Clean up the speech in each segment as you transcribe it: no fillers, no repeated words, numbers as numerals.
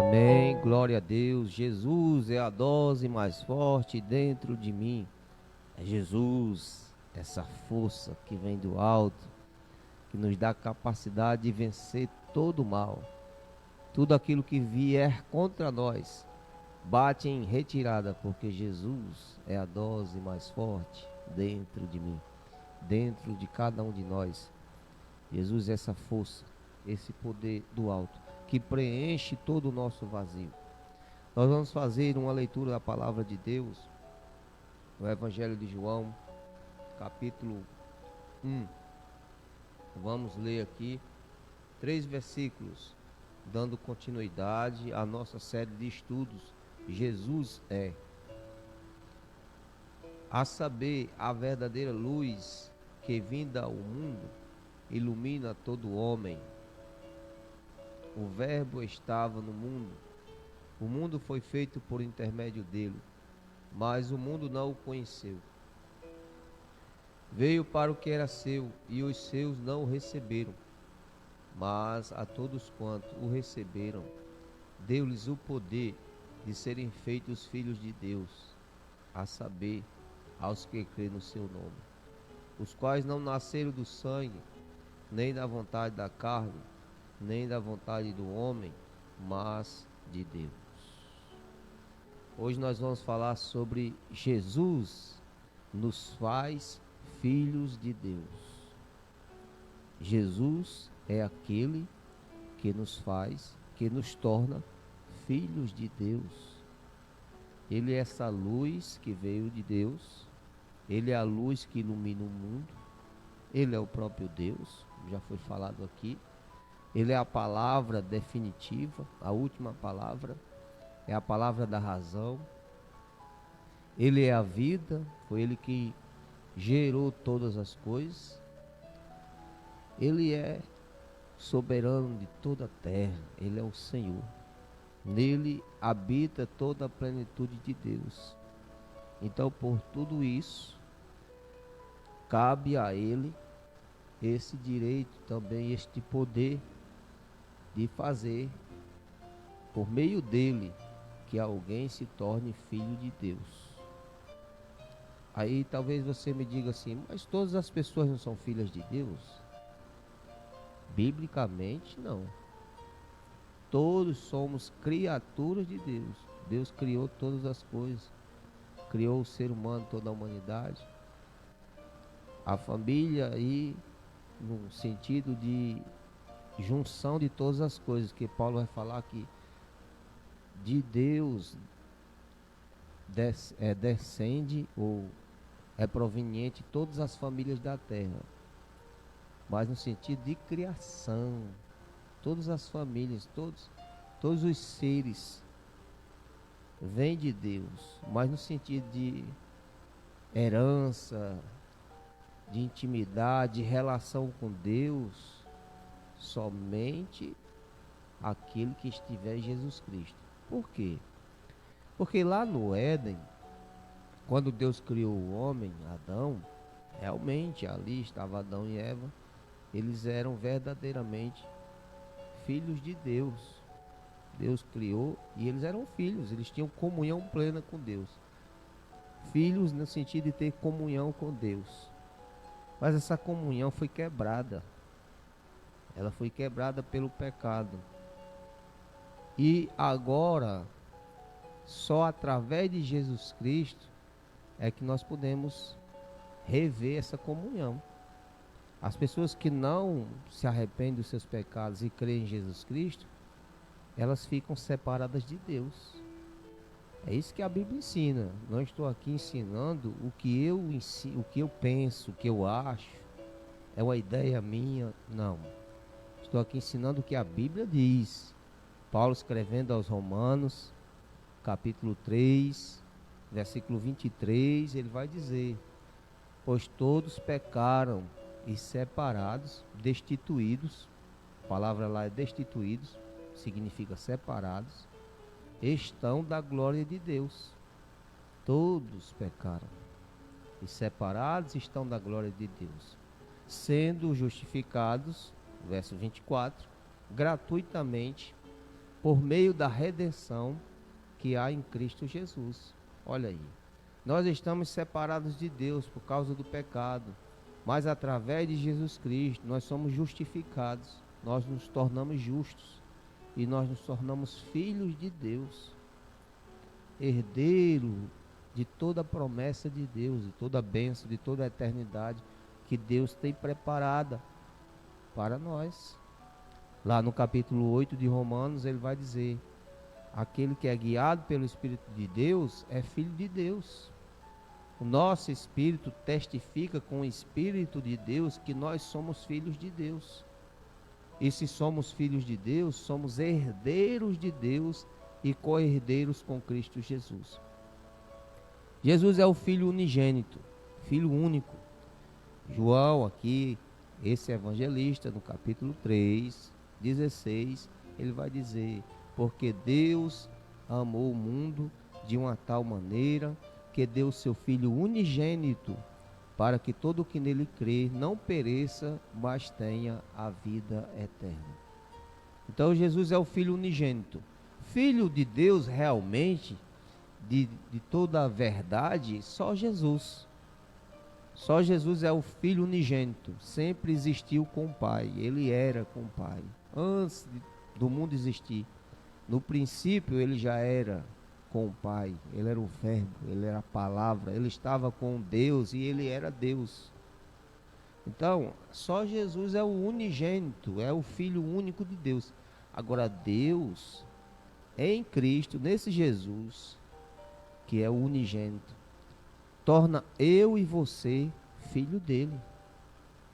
Amém, glória a Deus. Jesus é a dose mais forte dentro de mim. É Jesus, essa força que vem do alto, que nos dá a capacidade de vencer todo o mal. Tudo aquilo que vier contra nós, bate em retirada, porque Jesus é a dose mais forte dentro de mim, dentro de cada um de nós. Jesus é essa força, esse poder do alto, que preenche todo o nosso vazio. Nós vamos fazer uma leitura da palavra de Deus no Evangelho de João, capítulo 1. Vamos ler aqui 3 versículos, dando continuidade à nossa série de estudos. Jesus é, a saber, a verdadeira luz que vinda ao mundo ilumina todo homem. O Verbo estava no mundo. O mundo foi feito por intermédio dele, mas o mundo não o conheceu. Veio para o que era seu, e os seus não o receberam. Mas a todos quantos o receberam, deu-lhes o poder de serem feitos filhos de Deus, a saber, aos que crêem no seu nome, os quais não nasceram do sangue, nem da vontade da carne, nem da vontade do homem, mas de Deus. Hoje nós vamos falar sobre Jesus nos faz filhos de Deus. Jesus é aquele que nos faz, que nos torna filhos de Deus. Ele é essa luz que veio de Deus. Ele é a luz que ilumina o mundo. Ele é o próprio Deus, já foi falado aqui. Ele é a palavra definitiva, a última palavra. É a palavra da razão. Ele é a vida, foi ele que gerou todas as coisas. Ele é soberano de toda a terra, ele é o Senhor. Nele habita toda a plenitude de Deus. Então, por tudo isso, cabe a ele esse direito também, este poder de fazer, por meio dele, que alguém se torne filho de Deus. Aí talvez você me diga assim, mas todas as pessoas não são filhas de Deus? Biblicamente, não. Todos somos criaturas de Deus. Deus criou todas as coisas. Criou o ser humano, toda a humanidade. A família aí, no sentido de junção de todas as coisas, que Paulo vai falar que de Deus descende ou é proveniente todas as famílias da terra, mas no sentido de criação, todas as famílias, todos os seres vêm de Deus, mas no sentido de herança, de intimidade, de relação com Deus, somente aquele que estiver em Jesus Cristo. Por quê? Porque lá no Éden, quando Deus criou o homem, Adão, realmente ali estava Adão e Eva, eles eram verdadeiramente filhos de Deus. Deus criou e eles eram filhos, eles tinham comunhão plena com Deus. Filhos no sentido de ter comunhão com Deus. Mas essa comunhão foi quebrada. Ela foi quebrada pelo pecado. E agora, só através de Jesus Cristo é que nós podemos rever essa comunhão. As pessoas que não se arrependem dos seus pecados e creem em Jesus Cristo, elas ficam separadas de Deus. É isso que a Bíblia ensina. Não estou aqui ensinando o que eu ensino, o que eu penso, o que eu acho. É uma ideia minha. Não. Estou aqui ensinando o que a Bíblia diz. Paulo escrevendo aos Romanos, capítulo 3, versículo 23, ele vai dizer: pois todos pecaram e separados, destituídos, a palavra lá é destituídos, significa separados, estão da glória de Deus. Todos pecaram e separados estão da glória de Deus, sendo justificados, verso 24, gratuitamente por meio da redenção que há em Cristo Jesus. Olha aí. Nós estamos separados de Deus por causa do pecado, mas através de Jesus Cristo nós somos justificados, nós nos tornamos justos e nós nos tornamos filhos de Deus, herdeiro de toda a promessa de Deus, de toda a bênção, de toda a eternidade que Deus tem preparada para nós. Lá no capítulo 8 de Romanos ele vai dizer: aquele que é guiado pelo Espírito de Deus é filho de Deus. O nosso espírito testifica com o Espírito de Deus que nós somos filhos de Deus. E se somos filhos de Deus, somos herdeiros de Deus e co-herdeiros com Cristo Jesus. Jesus é o Filho unigênito, Filho único. João aqui, esse evangelista, no capítulo 3, 16, ele vai dizer: porque Deus amou o mundo de uma tal maneira que deu seu Filho unigênito, para que todo o que nele crê não pereça, mas tenha a vida eterna. Então Jesus é o Filho unigênito, Filho de Deus realmente, de toda a verdade, só Jesus. Só Jesus é o Filho unigênito, sempre existiu com o Pai, ele era com o Pai, antes do mundo existir. No princípio ele já era com o Pai, ele era o Verbo, ele era a palavra, ele estava com Deus e ele era Deus. Então, só Jesus é o unigênito, é o Filho único de Deus. Agora Deus, em Cristo, nesse Jesus, que é o unigênito, torna eu e você filho dele.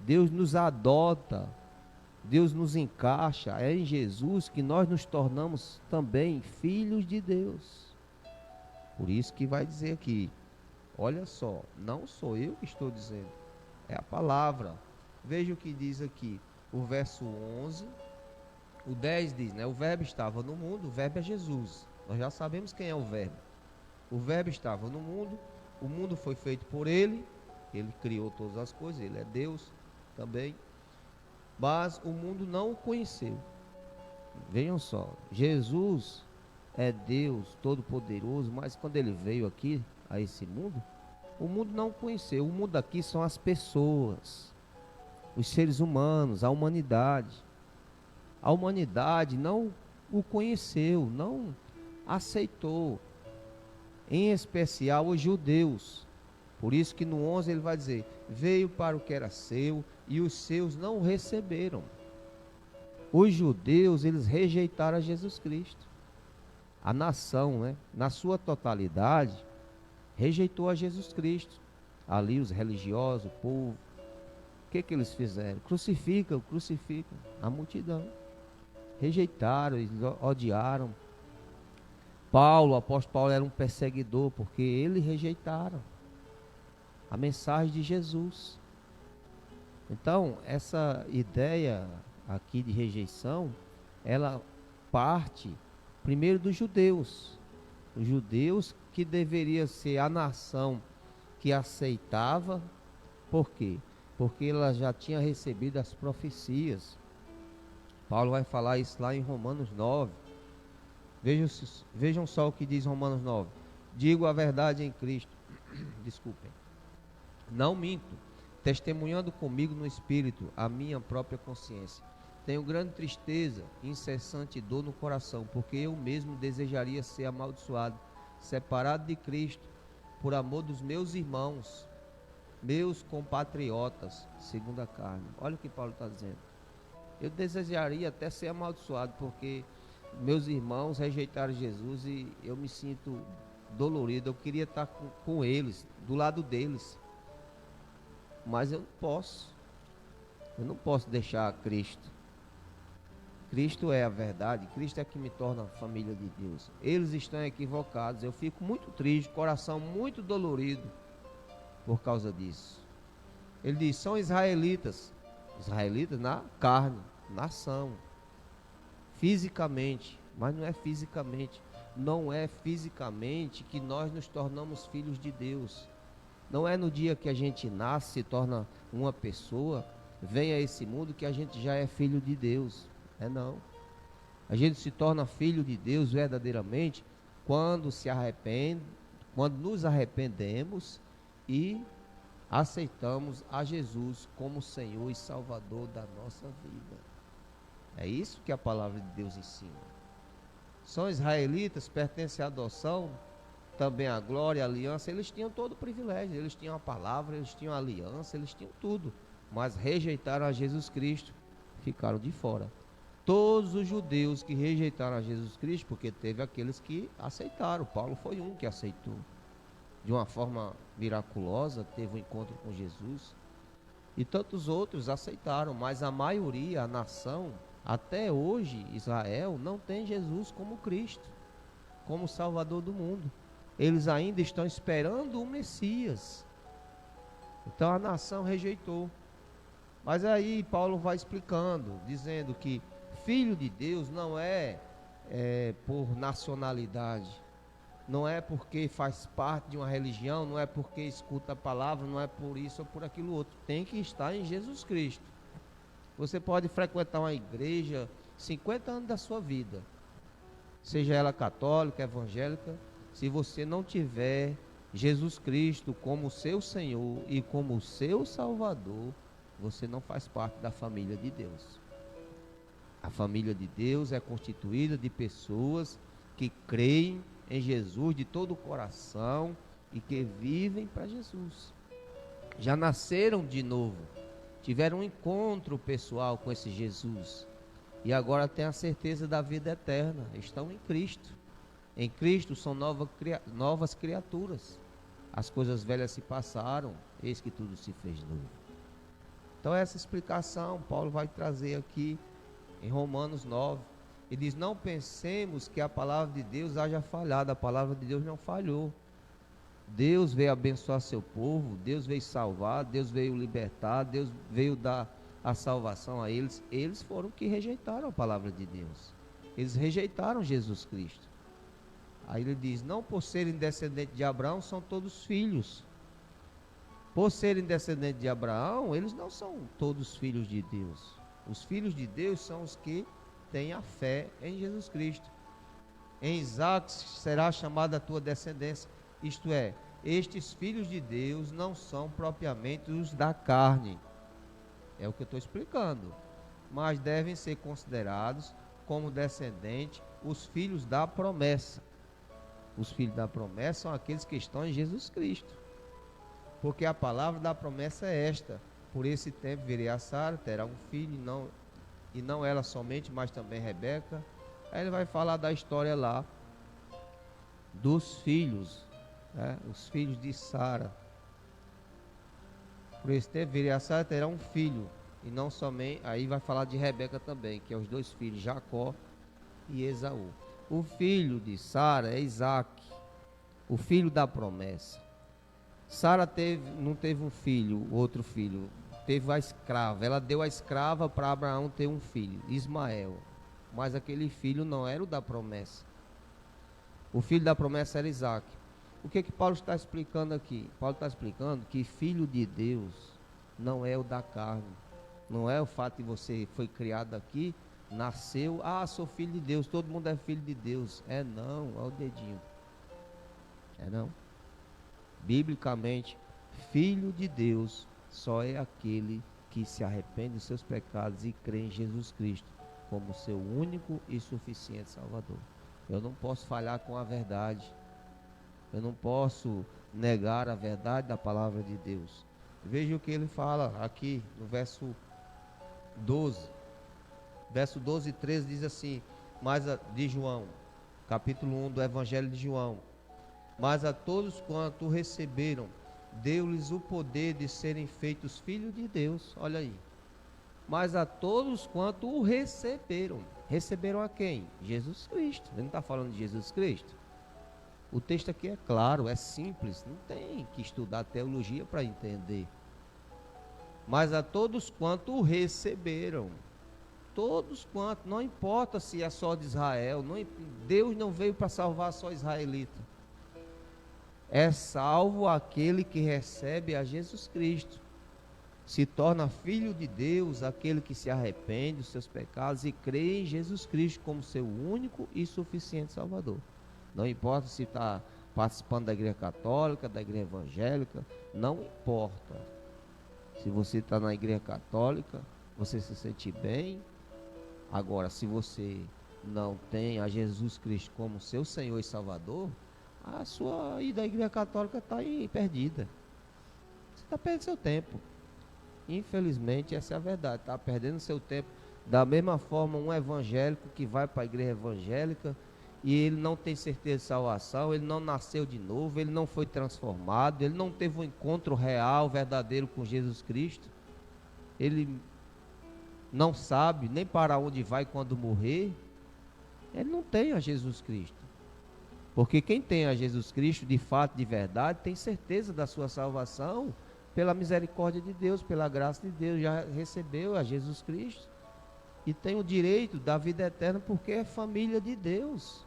Deus nos adota, Deus nos encaixa, é em Jesus que nós nos tornamos também filhos de Deus. Por isso que vai dizer aqui, olha só, não sou eu que estou dizendo, é a palavra. Veja o que diz aqui, o verso 11, o 10 diz, né? O verbo estava no mundo, o verbo é Jesus. Nós já sabemos quem é o verbo. O verbo estava no mundo, o mundo foi feito por ele criou todas as coisas, ele é Deus também, mas o mundo não o conheceu. Vejam só, Jesus é Deus Todo-Poderoso, mas quando ele veio aqui a esse mundo, o mundo não o conheceu. O mundo aqui são as pessoas, os seres humanos, a humanidade. A humanidade não o conheceu, não aceitou, em especial os judeus. Por isso que no 11 ele vai dizer: veio para o que era seu e os seus não o receberam. Os judeus, eles rejeitaram a Jesus Cristo. A nação, né, na sua totalidade, rejeitou a Jesus Cristo. Ali os religiosos, o povo, o que eles fizeram? Crucificam a multidão. Rejeitaram, odiaram. Paulo, o apóstolo Paulo, era um perseguidor, porque eles rejeitaram a mensagem de Jesus. Então, essa ideia aqui de rejeição, ela parte primeiro dos judeus. Os judeus que deveria ser a nação que aceitava. Por quê? Porque ela já tinha recebido as profecias. Paulo vai falar isso lá em Romanos 9. Vejam só o que diz Romanos 9. Digo a verdade em Cristo. Desculpem. Não minto, testemunhando comigo no Espírito a minha própria consciência. Tenho grande tristeza, incessante dor no coração, porque eu mesmo desejaria ser amaldiçoado, separado de Cristo, por amor dos meus irmãos, meus compatriotas, segundo a carne. Olha o que Paulo está dizendo. Eu desejaria até ser amaldiçoado, porque meus irmãos rejeitaram Jesus e eu me sinto dolorido. Eu queria estar com eles, do lado deles. Mas eu não posso deixar Cristo. Cristo é a verdade, Cristo é que me torna família de Deus. Eles estão equivocados, eu fico muito triste, coração muito dolorido por causa disso. Ele diz, são israelitas na carne, nação, fisicamente, mas não é fisicamente que nós nos tornamos filhos de Deus. Não é no dia que a gente nasce, se torna uma pessoa, vem a esse mundo que a gente já é filho de Deus. Não. A gente se torna filho de Deus verdadeiramente quando quando nos arrependemos e aceitamos a Jesus como Senhor e Salvador da nossa vida. É isso que a palavra de Deus ensina. São israelitas, pertencem à adoção, também à glória, à aliança. Eles tinham todo o privilégio, eles tinham a palavra, eles tinham a aliança, eles tinham tudo. Mas rejeitaram a Jesus Cristo, ficaram de fora. Todos os judeus que rejeitaram a Jesus Cristo, porque teve aqueles que aceitaram. Paulo foi um que aceitou. De uma forma miraculosa, teve um encontro com Jesus. E tantos outros aceitaram, mas a maioria, a nação, até hoje, Israel, não tem Jesus como Cristo, como Salvador do mundo. Eles ainda estão esperando o Messias. Então a nação rejeitou. Mas aí Paulo vai explicando, dizendo que filho de Deus não é por nacionalidade, não é porque faz parte de uma religião, não é porque escuta a palavra, não é por isso ou por aquilo outro. Tem que estar em Jesus Cristo. Você pode frequentar uma igreja 50 anos da sua vida, seja ela católica, evangélica, se você não tiver Jesus Cristo como seu Senhor e como seu Salvador, você não faz parte da família de Deus. A família de Deus é constituída de pessoas que creem em Jesus de todo o coração e que vivem para Jesus. Já nasceram de novo, tiveram um encontro pessoal com esse Jesus e agora têm a certeza da vida eterna, estão em Cristo. Em Cristo são novas criaturas. As coisas velhas se passaram, eis que tudo se fez novo. Então essa explicação Paulo vai trazer aqui em Romanos 9. Ele diz: não pensemos que a palavra de Deus haja falhado. A palavra de Deus não falhou. Deus veio abençoar seu povo, Deus veio salvar, Deus veio libertar, Deus veio dar a salvação a eles. Eles foram que rejeitaram a palavra de Deus. Eles rejeitaram Jesus Cristo. Aí ele diz: não por serem descendentes de Abraão são todos filhos. Por serem descendentes de Abraão, eles não são todos filhos de Deus. Os filhos de Deus são os que têm a fé em Jesus Cristo. Em Isaac será chamada a tua descendência. Isto é, estes filhos de Deus não são propriamente os da carne. É o que eu estou explicando. Mas devem ser considerados como descendentes os filhos da promessa. Os filhos da promessa são aqueles que estão em Jesus Cristo. Porque a palavra da promessa é esta: por esse tempo virei a Sara, terá um filho, e não ela somente, mas também Rebeca. Aí ele vai falar da história lá dos filhos, né? Os filhos de Sara. Por esse tempo virei a Sara, terá um filho, e não somente. Aí vai falar de Rebeca também, que é os dois filhos, Jacó e Esaú. O filho de Sara é Isaac, o filho da promessa. Sara não teve um filho, outro filho, teve a escrava. Ela deu a escrava para Abraão ter um filho, Ismael. Mas aquele filho não era o da promessa. O filho da promessa era Isaac. O que Paulo está explicando aqui? Paulo está explicando que filho de Deus não é o da carne. Não é o fato de você foi criado aqui, nasceu, sou filho de Deus, todo mundo é filho de Deus. É não, olha o dedinho. É não. Biblicamente, filho de Deus só é aquele que se arrepende dos seus pecados e crê em Jesus Cristo como seu único e suficiente Salvador. Eu não posso falhar com a verdade. Eu não posso negar a verdade da palavra de Deus. Veja o que ele fala aqui no verso 12. Verso 12 e 13 diz assim, de João, capítulo 1 do Evangelho de João: mas a todos quanto receberam, deu-lhes o poder de serem feitos filhos de Deus. Olha aí. Mas a todos quanto o receberam. Receberam a quem? Jesus Cristo. Ele não está falando de Jesus Cristo? O texto aqui é claro, é simples. Não tem que estudar teologia para entender. Mas a todos quanto o receberam. Todos quanto. Não importa se é só de Israel. Deus não veio para salvar só israelita. É salvo aquele que recebe a Jesus Cristo. Se torna filho de Deus aquele que se arrepende dos seus pecados e crê em Jesus Cristo como seu único e suficiente Salvador. Não importa se está participando da igreja católica, da igreja evangélica, não importa. Se você está na igreja católica, você se sente bem. Agora, se você não tem a Jesus Cristo como seu Senhor e Salvador, a sua ida à igreja católica está aí perdida. Você está perdendo seu tempo. Infelizmente, essa é a verdade. Está perdendo seu tempo. Da mesma forma, um evangélico que vai para a igreja evangélica e ele não tem certeza de salvação, ele não nasceu de novo, ele não foi transformado, ele não teve um encontro real, verdadeiro com Jesus Cristo, ele não sabe nem para onde vai quando morrer, ele não tem a Jesus Cristo. Porque quem tem a Jesus Cristo, de fato, de verdade, tem certeza da sua salvação, pela misericórdia de Deus, pela graça de Deus, já recebeu a Jesus Cristo, e tem o direito da vida eterna, porque é família de Deus.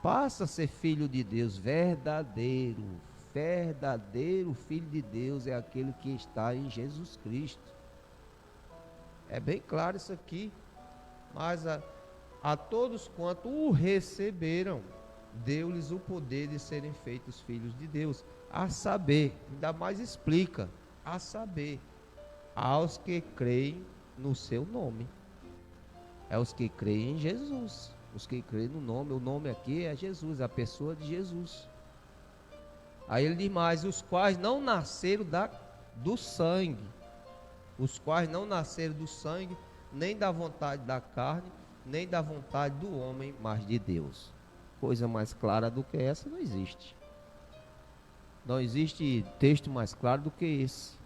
Passa a ser filho de Deus, verdadeiro filho de Deus é aquele que está em Jesus Cristo. É bem claro isso aqui. Mas a todos quanto o receberam, deu-lhes o poder de serem feitos filhos de Deus. A saber, ainda mais explica, a saber, aos que creem no seu nome. É os que creem em Jesus. Os que creem no nome, o nome aqui é Jesus, a pessoa de Jesus. Aí ele diz mais, os quais não nasceram do sangue, os quais não nasceram do sangue, nem da vontade da carne, nem da vontade do homem, mas de Deus. Coisa mais clara do que essa não existe. Não existe texto mais claro do que esse.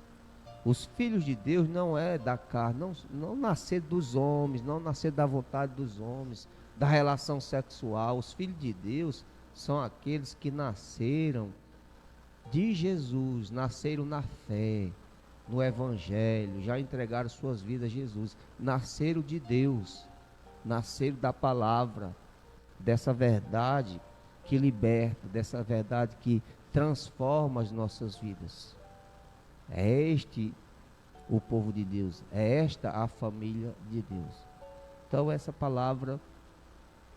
Os filhos de Deus não é da carne, não nascer dos homens, não nascer da vontade dos homens, da relação sexual. Os filhos de Deus são aqueles que nasceram de Jesus, nasceram na fé, no Evangelho, já entregaram suas vidas a Jesus, nasceram de Deus, nasceram da palavra, dessa verdade que liberta, dessa verdade que transforma as nossas vidas. É este o povo de Deus, é esta a família de Deus. Então essa palavra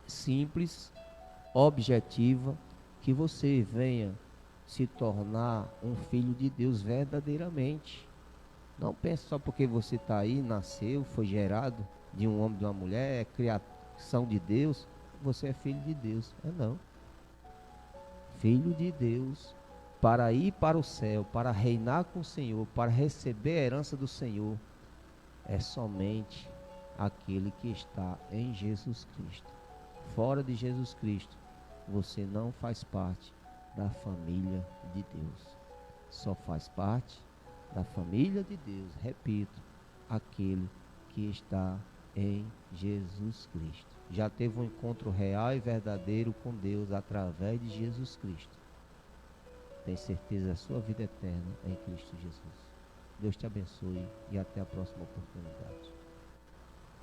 simples, objetiva, que você venha se tornar um filho de Deus verdadeiramente. Não pense só porque você está aí, nasceu, foi gerado de um homem e de uma mulher, é criação de Deus, você é filho de Deus. É não. Filho de Deus, para ir para o céu, para reinar com o Senhor, para receber a herança do Senhor, é somente aquele que está em Jesus Cristo. Fora de Jesus Cristo, você não faz parte da família de Deus. Só faz parte da família de Deus, repito, aquele que está em Jesus Cristo. Já teve um encontro real e verdadeiro com Deus através de Jesus Cristo. Tem certeza da sua vida eterna em Cristo Jesus. Deus te abençoe e até a próxima oportunidade.